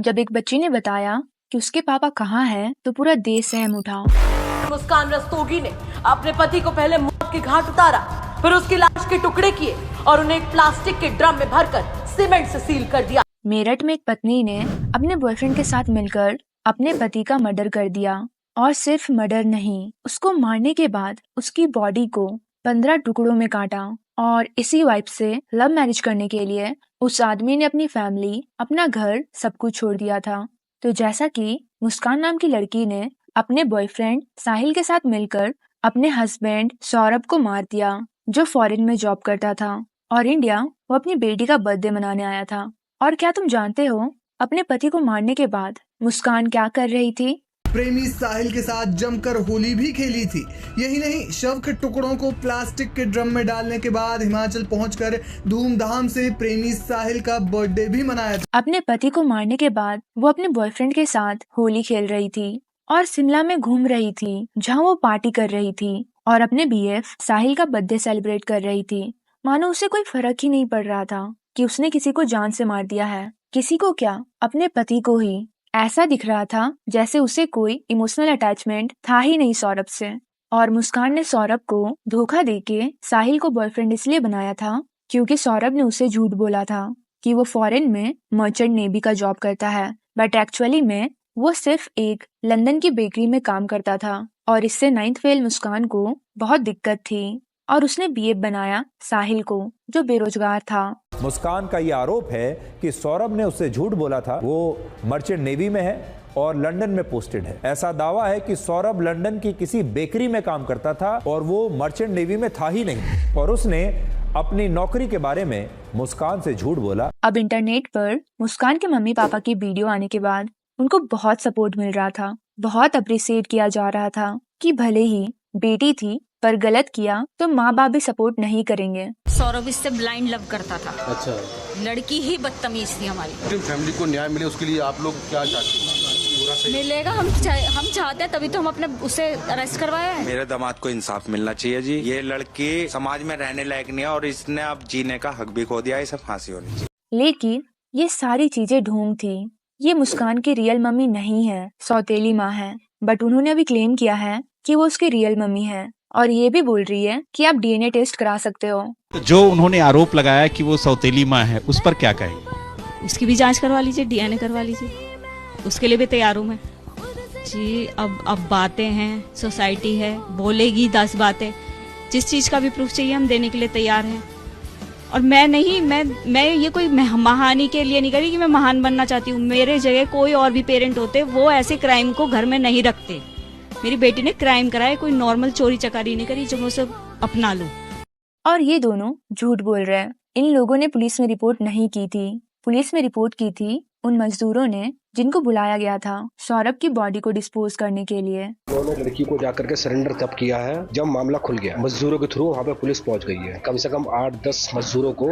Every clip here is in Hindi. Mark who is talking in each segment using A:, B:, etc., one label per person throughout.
A: जब एक बच्ची ने बताया कि उसके पापा कहाँ हैं, तो पूरा देश सहम उठा।
B: मुस्कान रस्तोगी ने अपने पति को पहले मौत के घाट उतारा, फिर उसकी लाश के टुकड़े किए और उन्हें एक प्लास्टिक के ड्रम में भरकर सीमेंट से सील कर दिया।
A: मेरठ में एक पत्नी ने अपने बॉयफ्रेंड के साथ मिलकर अपने पति का मर्डर कर दिया, और सिर्फ मर्डर नहीं, उसको मारने के बाद उसकी बॉडी को 15 टुकड़ों में काटा। और इसी वाइफ से लव मैरिज करने के लिए उस आदमी ने अपनी फैमिली, अपना घर, सब कुछ छोड़ दिया था। तो जैसा कि मुस्कान नाम की लड़की ने अपने बॉयफ्रेंड साहिल के साथ मिलकर अपने हस्बैंड सौरभ को मार दिया, जो फॉरेन में जॉब करता था, और इंडिया वो अपनी बेटी का बर्थडे मनाने आया था। और क्या तुम जानते हो अपने पति को मारने के बाद मुस्कान क्या कर रही थी?
C: प्रेमी साहिल के साथ जमकर होली भी खेली थी। यही नहीं, शव के टुकड़ों को प्लास्टिक के ड्रम में डालने के बाद हिमाचल पहुंचकर धूमधाम से प्रेमी साहिल का बर्थडे भी मनाया था।
A: अपने पति को मारने के बाद वो अपने बॉयफ्रेंड के साथ होली खेल रही थी और शिमला में घूम रही थी, जहां वो पार्टी कर रही थी और अपने बीएफ साहिल का बर्थडे सेलिब्रेट कर रही थी। मानो उसे कोई फर्क ही नहीं पड़ रहा था कि उसने किसी को जान से मार दिया है। किसी को क्या, अपने पति को ही। ऐसा दिख रहा था जैसे उसे कोई इमोशनल अटैचमेंट था ही नहीं सौरभ से। और मुस्कान ने सौरभ को धोखा देके साहिल को बॉयफ्रेंड इसलिए बनाया था क्योंकि सौरभ ने उसे झूठ बोला था कि वो फॉरेन में मर्चेंट नेवी का जॉब करता है, बट एक्चुअली में वो सिर्फ एक लंदन की बेकरी में काम करता था। और इससे 9th फेल मुस्कान को बहुत दिक्कत थी और उसने बीएफ बनाया साहिल को, जो बेरोजगार था।
D: मुस्कान का ये आरोप है कि सौरभ ने उससे झूठ बोला था। वो मर्चेंट नेवी में है और लंदन में पोस्टेड है। ऐसा दावा है कि सौरभ लंदन की किसी बेकरी में काम करता था और वो मर्चेंट नेवी में था ही नहीं, और उसने अपनी नौकरी के बारे में मुस्कान से झूठ बोला।
A: अब इंटरनेट पर मुस्कान के मम्मी पापा की वीडियो आने के बाद उनको बहुत सपोर्ट मिल रहा था, बहुत अप्रिशिएट किया जा रहा था कि भले ही बेटी थी पर गलत किया तो माँ बाप भी सपोर्ट नहीं करेंगे।
E: सौरभ इससे ब्लाइंड लव करता था।
F: अच्छा,
E: लड़की ही बदतमीज थी हमारी।
F: फैमिली को न्याय मिले उसके लिए आप लोग क्या चाहते हैं?
E: मिलेगा, हम चाहते हैं, तभी तो हम अपने उसे अरेस्ट करवाया है।
G: मेरे दामाद को इंसाफ मिलना चाहिए जी। ये लड़की समाज में रहने लायक नहीं है और इसने अब जीने का हक भी खो दिया है। इसे फांसी होनी चाहिए।
A: लेकिन ये सारी चीजें ढोंग थी। ये मुस्कान की रियल मम्मी नहीं है, सौतेली माँ है। बट उन्होंने अभी क्लेम किया है कि वो उसकी रियल मम्मी है, और ये भी बोल रही है कि आप डीएनए टेस्ट करा सकते हो।
H: जो उन्होंने आरोप लगाया कि वो सौतेली माँ है, उस पर क्या कहेंगे?
E: उसकी भी जांच करवा लीजिए, डीएनए करवा लीजिए, उसके लिए भी तैयार हूँ मैं जी। अब बातें हैं, सोसाइटी है, बोलेगी 10 बातें। जिस चीज का भी प्रूफ चाहिए हम देने के लिए तैयार हैं। और मैं ये कोई महानी के लिए नहीं करी कि मैं महान बनना चाहती हूँ। मेरे जगह कोई और भी पेरेंट होते, वो ऐसे क्राइम को घर में नहीं रखते। मेरी बेटी ने क्राइम कराया, कोई नॉर्मल चोरी चकारी नहीं करी जो मैं उसे अपना लूं।
A: और ये दोनों झूठ बोल रहे हैं। इन लोगों ने पुलिस में रिपोर्ट नहीं की थी। पुलिस में रिपोर्ट की थी उन मजदूरों ने जिनको बुलाया गया था सौरभ की बॉडी को डिस्पोज करने के लिए।
I: उन्होंने लड़की को जाकर के सरेंडर तब किया है जब मामला खुल गया। मजदूरों के थ्रू वहाँ पे पुलिस पहुँच गई है। कम से कम 8-10 मजदूरों को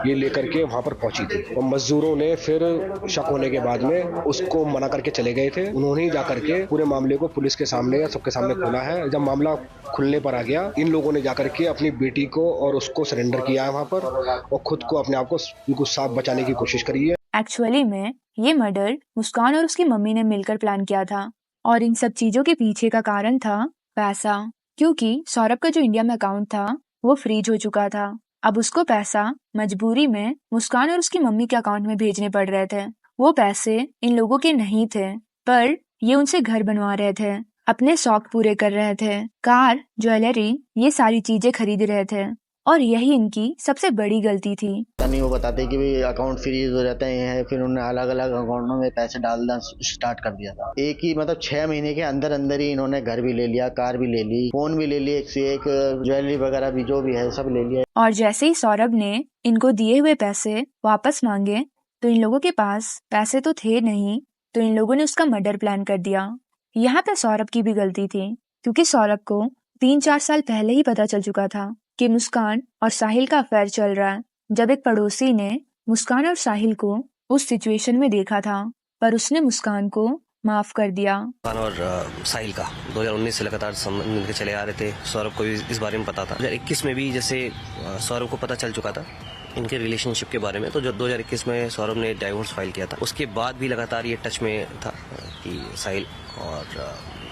I: ये लेकर के वहाँ पर पहुंची थी, और मजदूरों ने फिर शक होने के बाद में उसको मना करके चले गए थे। उन्होंने ही जाकर के पूरे मामले को पुलिस के सामने या सबके सामने खोला है। जब मामला खुलने पर आ गया, इन लोगों ने जाकर के अपनी बेटी को और उसको सरेंडर किया है वहाँ पर, और खुद को अपने आप को बिल्कुल साफ बचाने की कोशिश करी है।
A: एक्चुअली में ये मर्डर मुस्कान और उसकी मम्मी ने मिलकर प्लान किया था, और इन सब चीजों के पीछे का कारण था पैसा। क्योंकि सौरभ का जो इंडिया में अकाउंट था वो फ्रीज हो चुका था। अब उसको पैसा मजबूरी में मुस्कान और उसकी मम्मी के अकाउंट में भेजने पड़ रहे थे। वो पैसे इन लोगों के नहीं थे, पर ये उनसे घर बनवा रहे थे, अपने शौक पूरे कर रहे थे, कार, ज्वेलरी, ये सारी चीजें खरीद रहे थे। और यही इनकी सबसे बड़ी गलती थी।
J: नहीं, वो बताते कि भी अकाउंट फ्रीज हो जाते हैं, फिर उन्होंने अलग अलग अकाउंटों में पैसे डालना स्टार्ट कर दिया था। एक ही 6 महीने के अंदर अंदर ही इन्होंने घर भी ले लिया, कार भी ले ली, फोन भी ले लिया, एक से एक ज्वेलरी वगैरह भी जो भी है सब ले लिया।
A: और जैसे ही सौरभ ने इनको दिए हुए पैसे वापस मांगे तो इन लोगों के पास पैसे तो थे नहीं, तो इन लोगों ने उसका मर्डर प्लान कर दिया। यहाँ पे सौरभ की भी गलती थी, क्योंकि सौरभ को 3-4 साल पहले ही पता चल चुका था कि मुस्कान और साहिल का अफेयर चल रहा है। जब एक पड़ोसी ने मुस्कान और साहिल को उस सिचुएशन में देखा था, पर उसने मुस्कान को माफ कर दिया।
K: मुस्कान और साहिल का 2019 से लगातार संबंध मिलकर चले आ रहे थे। सौरभ को भी इस बारे में पता था। 2021 में भी जैसे सौरभ को पता चल चुका था इनके रिलेशनशिप के बारे में। तो जब 2021 में सौरभ ने डाइवोर्स फाइल किया था, उसके बाद भी लगातार ये टच में था कि साहिल, और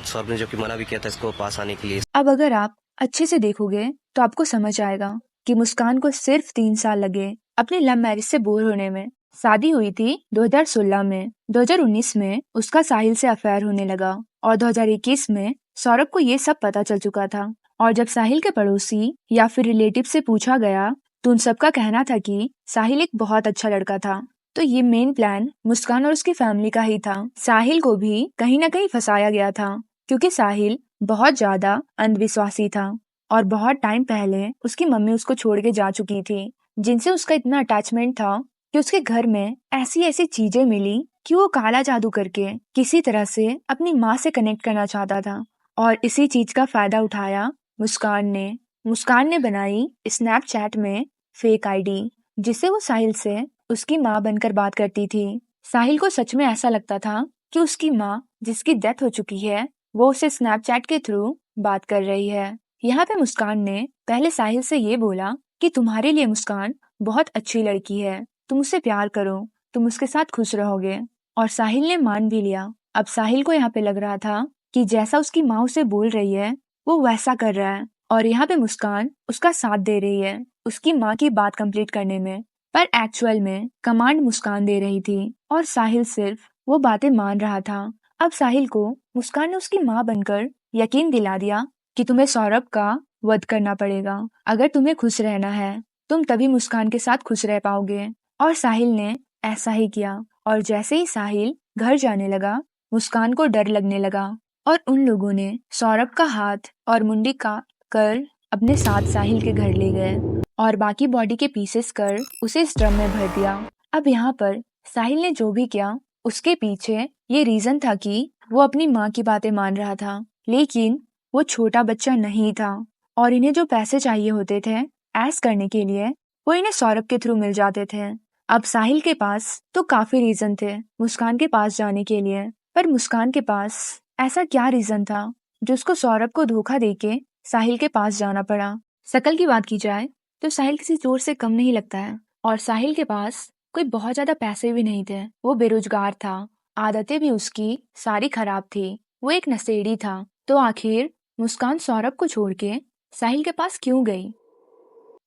K: सौरभ ने जबकि मना भी किया था इसको पास आने के लिए।
A: अब अगर आप अच्छे से देखोगे तो आपको समझ आएगा कि मुस्कान को सिर्फ 3 साल लगे अपनी लव मैरिज से बोर होने में। शादी हुई थी 2016 में, 2019 में उसका साहिल से अफेयर होने लगा और 2021 में सौरभ को ये सब पता चल चुका था। और जब साहिल के पड़ोसी या फिर रिलेटिव से पूछा गया तो उन सबका कहना था कि साहिल एक बहुत अच्छा लड़का था। तो ये मेन प्लान मुस्कान और उसकी फैमिली का ही था। साहिल को भी कहीं ना कहीं फंसाया गया था क्योंकि साहिल बहुत ज्यादा अंधविश्वासी था और बहुत टाइम पहले उसकी मम्मी उसको छोड़ के जा चुकी थी, जिनसे उसका इतना अटैचमेंट था कि उसके घर में ऐसी ऐसी चीजें मिली कि वो काला जादू करके किसी तरह से अपनी माँ से कनेक्ट करना चाहता था। और इसी चीज का फायदा उठाया मुस्कान ने बनाई स्नैपचैट में फेक आईडी, जिससे वो साहिल से उसकी माँ बनकर बात करती थी। साहिल को सच में ऐसा लगता था कि उसकी माँ, जिसकी डेथ हो चुकी है, वो उसे स्नैपचैट के थ्रू बात कर रही है। यहाँ पे मुस्कान ने पहले साहिल से ये बोला कि तुम्हारे लिए मुस्कान बहुत अच्छी लड़की है, तुम उससे प्यार करो, तुम उसके साथ खुश रहोगे। और साहिल ने मान भी लिया। अब साहिल को यहाँ पे लग रहा था कि जैसा उसकी माँ उसे बोल रही है वो वैसा कर रहा है और यहाँ पे मुस्कान उसका साथ दे रही है उसकी माँ की बात कंप्लीट करने में। पर एक्चुअल में कमांड मुस्कान दे रही थी और साहिल सिर्फ वो बातें मान रहा था। अब साहिल को मुस्कान ने उसकी माँ बनकर यकीन दिला दिया कि तुम्हें सौरभ का वध करना पड़ेगा। अगर तुम्हें खुश रहना है तुम तभी मुस्कान के साथ खुश रह पाओगे। और साहिल ने ऐसा ही किया। और जैसे ही साहिल घर जाने लगा, मुस्कान को डर लगने लगा और उन लोगों ने सौरभ का हाथ और मुंडी काट कर अपने साथ साहिल के घर ले गए और बाकी बॉडी के पीसेस कर उसे इस ड्रम में भर दिया। अब यहाँ पर साहिल ने जो भी किया उसके पीछे ये रीजन था कि वो अपनी माँ की बातें मान रहा था, लेकिन वो छोटा बच्चा नहीं था और इन्हें जो पैसे चाहिए होते थे ऐश करने के लिए वो इन्हें सौरभ के थ्रू मिल जाते थे। अब साहिल के पास तो काफी रीजन थे मुस्कान के पास जाने के लिए, पर मुस्कान के पास ऐसा क्या रीजन था जो उसको सौरभ को धोखा देके साहिल के पास जाना पड़ा। शकल की बात की जाए तो साहिल किसी चोर से कम नहीं लगता है और साहिल के पास कोई बहुत ज्यादा पैसे भी नहीं थे। वो बेरोजगार था, आदतें भी उसकी सारी खराब थी, वो एक नशेड़ी था। तो आखिर मुस्कान सौरभ को छोड़ के साहिल के पास क्यों गई?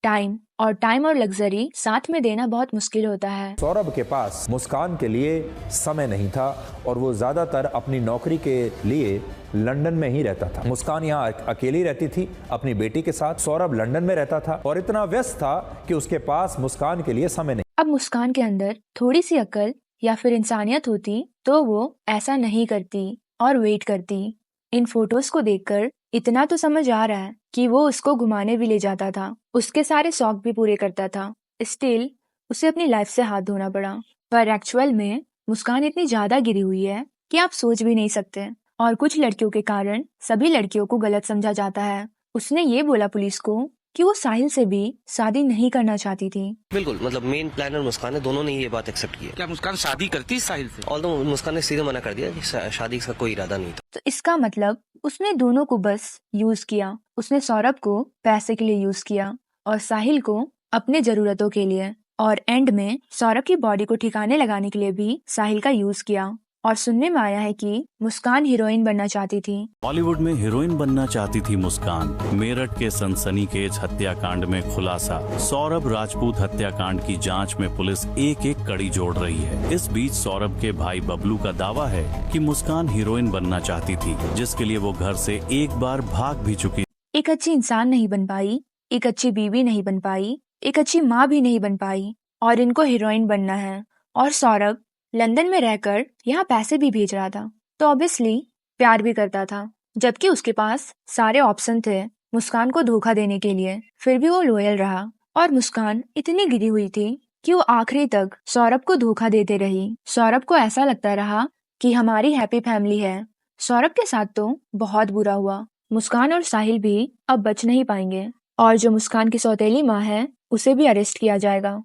A: टाइम और लग्जरी साथ में देना बहुत मुश्किल होता है।
D: सौरभ के पास मुस्कान के लिए समय नहीं था और वो ज्यादातर अपनी नौकरी के लिए लंदन में ही रहता था। मुस्कान यहाँ अकेली रहती थी अपनी बेटी के साथ। सौरभ लंदन में रहता था और इतना व्यस्त था कि उसके पास मुस्कान के लिए समय नहीं।
A: अब मुस्कान के अंदर थोड़ी सी अक्ल या फिर इंसानियत होती तो वो ऐसा नहीं करती और वेट करती। इन फोटोज को देखकर इतना तो समझ आ रहा है कि वो उसको घुमाने भी ले जाता था, उसके सारे शौक भी पूरे करता था। स्टिल उसे अपनी लाइफ से हाथ धोना पड़ा। पर एक्चुअल में मुस्कान इतनी ज्यादा गिरी हुई है कि आप सोच भी नहीं सकते। और कुछ लड़कियों के कारण सभी लड़कियों को गलत समझा जाता है। उसने ये बोला पुलिस को कि वो साहिल से भी शादी नहीं करना चाहती थी।
K: बिल्कुल, मतलब मेन प्लानर मुस्कान है, दोनों ने ये बात एक्सेप्ट की है।
H: क्या मुस्कान शादी करती साहिल से?
K: ऑल्दो मुस्कान ने सीधे मना कर दिया कि शादी का कोई इरादा नहीं था।
A: तो इसका मतलब उसने दोनों को बस यूज किया। उसने सौरभ को पैसे के लिए यूज किया और साहिल को अपने जरूरतों के लिए, और एंड में सौरभ की बॉडी को ठिकाने लगाने के लिए भी साहिल का यूज किया। और सुनने में आया है कि मुस्कान हीरोइन बनना चाहती थी।
L: बॉलीवुड में हीरोइन बनना चाहती थी मुस्कान। मेरठ के सनसनीखेज हत्याकांड में खुलासा। सौरभ राजपूत हत्याकांड की जांच में पुलिस एक एक कड़ी जोड़ रही है। इस बीच सौरभ के भाई बबलू का दावा है कि मुस्कान हीरोइन बनना चाहती थी, जिसके लिए वो घर से एक बार भाग भी चुकी।
A: एक अच्छी इंसान नहीं बन पाई, एक अच्छी बीवी नहीं बन पाई, एक अच्छी माँ भी नहीं बन पाई और इनको हीरोइन बनना है। और सौरभ लंदन में रहकर यहाँ पैसे भी भेज रहा था, तो ऑब्वियसली प्यार भी करता था, जबकि उसके पास सारे ऑप्शन थे मुस्कान को धोखा देने के लिए। फिर भी वो लॉयल रहा और मुस्कान इतनी गिरी हुई थी कि वो आखिरी तक सौरभ को धोखा देते रही। सौरभ को ऐसा लगता रहा कि हमारी हैप्पी फैमिली है। सौरभ के साथ तो बहुत बुरा हुआ। मुस्कान और साहिल भी अब बच नहीं पाएंगे और जो मुस्कान की सौतेली माँ है उसे भी अरेस्ट किया जाएगा।